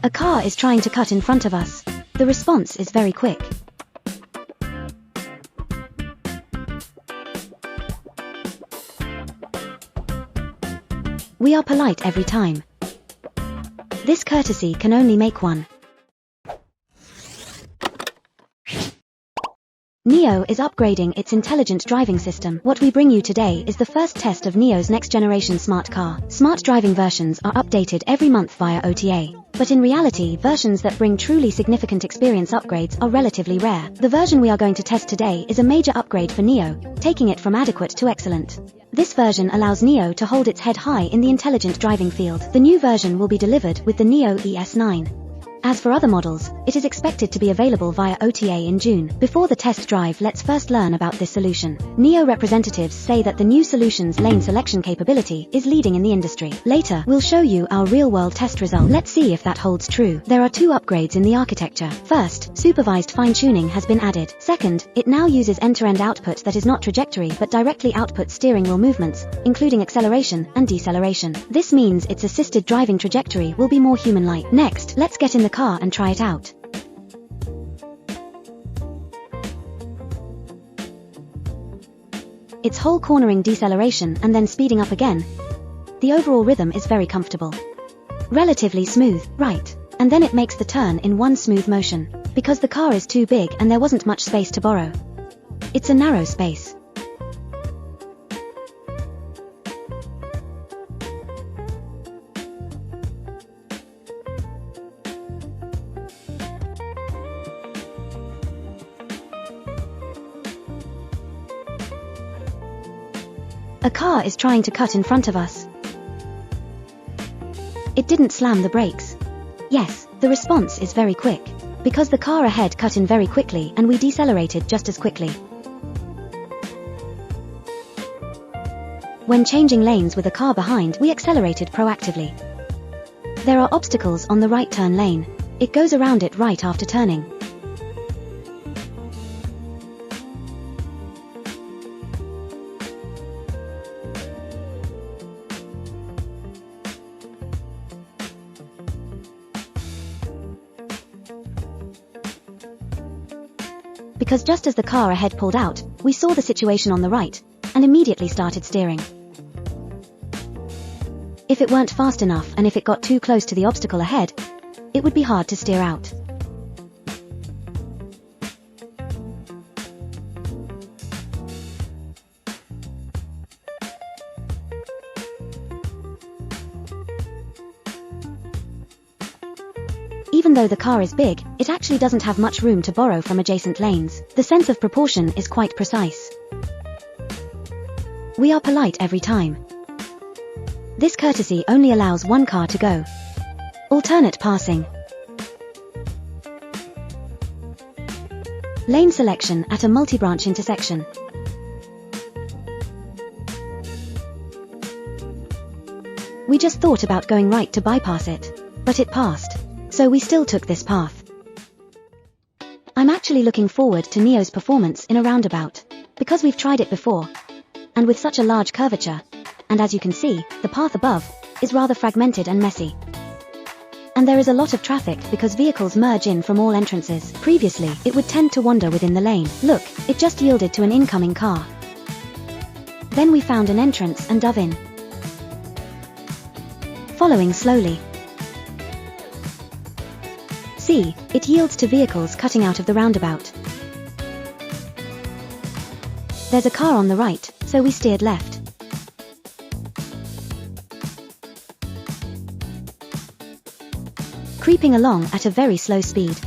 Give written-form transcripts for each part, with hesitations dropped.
A car is trying to cut in front of us. The response is very quick. We are polite every time. This courtesy can only make one. NIO is upgrading its intelligent driving system. What we bring you today is the first test of NIO's next-generation smart car. Smart driving versions are updated every month via OTA. But in reality, versions that bring truly significant experience upgrades are relatively rare. The version we are going to test today is a major upgrade for NIO, taking it from adequate to excellent. This version allows NIO to hold its head high in the intelligent driving field. The new version will be delivered with the NIO ES9. As for other models, it is expected to be available via OTA in June. Before the test drive, let's first learn about this solution. NIO representatives say that the new solution's lane selection capability is leading in the industry. Later, we'll show you our real-world test result. Let's see if that holds true. There are two upgrades in the architecture. First, supervised fine-tuning has been added. Second, it now uses end-to-end output that is not trajectory but directly outputs steering wheel movements, including acceleration and deceleration. This means its assisted driving trajectory will be more human-like. Next, let's get in the car and try it out. It's whole cornering deceleration and then speeding up again. The overall rhythm is very comfortable. Relatively smooth, right? And then it makes the turn in one smooth motion. Because the car is too big and there wasn't much space to borrow. It's a narrow space. A car is trying to cut in front of us. It didn't slam the brakes. Yes, the response is very quick. Because the car ahead cut in very quickly and we decelerated just as quickly. When changing lanes with a car behind, we accelerated proactively. There are obstacles on the right turn lane. It goes around it right after turning. Because just as the car ahead pulled out, we saw the situation on the right, and immediately started steering. If it weren't fast enough and if it got too close to the obstacle ahead, it would be hard to steer out. Even though the car is big, it actually doesn't have much room to borrow from adjacent lanes. The sense of proportion is quite precise. We are polite every time. This courtesy only allows one car to go. Alternate passing. Lane selection at a multi-branch intersection. We just thought about going right to bypass it, but it passed. So we still took this path. I'm actually looking forward to NIO's performance in a roundabout, because we've tried it before, and with such a large curvature, and as you can see, the path above is rather fragmented and messy. And there is a lot of traffic because vehicles merge in from all entrances. Previously, it would tend to wander within the lane. Look, it just yielded to an incoming car. Then we found an entrance and dove in. Following slowly. See, it yields to vehicles cutting out of the roundabout. There's a car on the right, so we steered left. Creeping along at a very slow speed.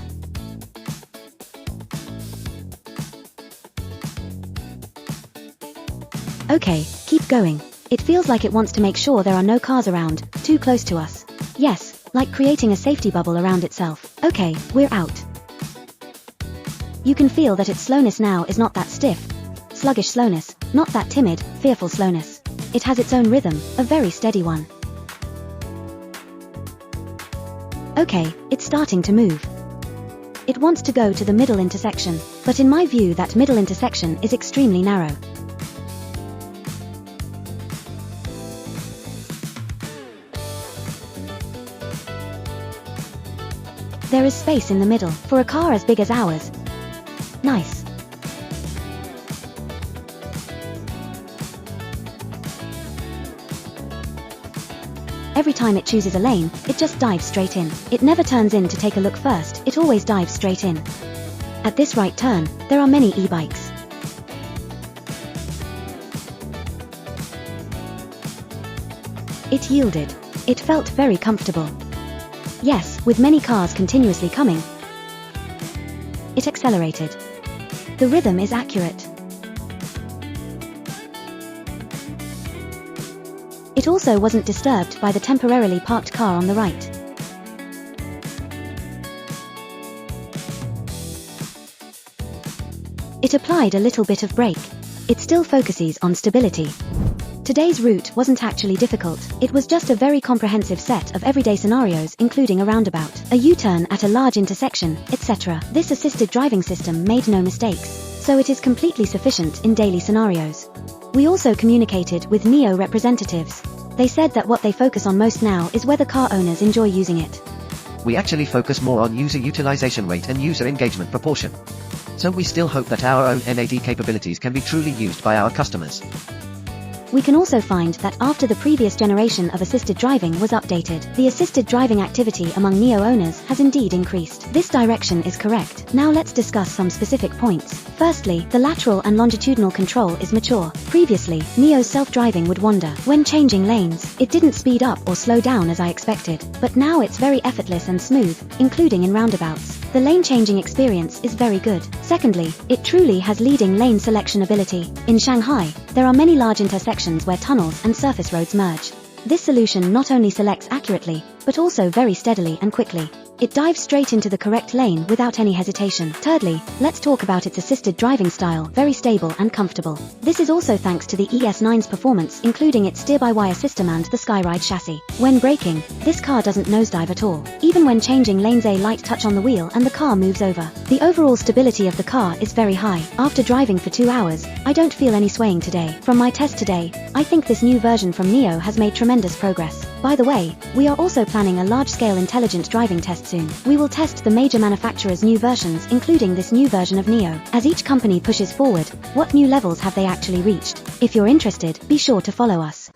Okay, keep going. It feels like it wants to make sure there are no cars around, too close to us. Yes. Like creating a safety bubble around itself. Okay, we're out. You can feel that its slowness now is not that stiff, sluggish slowness, not that timid, fearful slowness. It has its own rhythm, a very steady one. Okay, it's starting to move. It wants to go to the middle intersection, but in my view that middle intersection is extremely narrow. There is space in the middle, for a car as big as ours. Nice. Every time it chooses a lane, it just dives straight in. It never turns in to take a look first, it always dives straight in. At this right turn, there are many e-bikes. It yielded. It felt very comfortable. Yes, with many cars continuously coming, it accelerated. The rhythm is accurate. It also wasn't disturbed by the temporarily parked car on the right. It applied a little bit of brake. It still focuses on stability. Today's route wasn't actually difficult, it was just a very comprehensive set of everyday scenarios including a roundabout, a U-turn at a large intersection, etc. This assisted driving system made no mistakes, so it is completely sufficient in daily scenarios. We also communicated with NIO representatives. They said that what they focus on most now is whether car owners enjoy using it. We actually focus more on user utilization rate and user engagement proportion. So we still hope that our own NAD capabilities can be truly used by our customers. We can also find that after the previous generation of assisted driving was updated, the assisted driving activity among NIO owners has indeed increased. This direction is correct. Now let's discuss some specific points. Firstly, the lateral and longitudinal control is mature. Previously, NIO's self-driving would wander. When changing lanes, it didn't speed up or slow down as I expected, but now it's very effortless and smooth, including in roundabouts. The lane-changing experience is very good. Secondly, it truly has leading lane selection ability. In Shanghai, there are many large intersections where tunnels and surface roads merge. This solution not only selects accurately, but also very steadily and quickly. It dives straight into the correct lane without any hesitation. Thirdly, let's talk about its assisted driving style, very stable and comfortable. This is also thanks to the ES9's performance, including its steer-by-wire system and the Skyride chassis. When braking, this car doesn't nosedive at all. Even when changing lanes, a light touch on the wheel and the car moves over. The overall stability of the car is very high. After driving for 2 hours, I don't feel any swaying today. From my test today, I think this new version from NIO has made tremendous progress. By the way, we are also planning a large-scale intelligent driving test soon. We will test the major manufacturers' new versions, including this new version of NIO. As each company pushes forward, what new levels have they actually reached? If you're interested, be sure to follow us.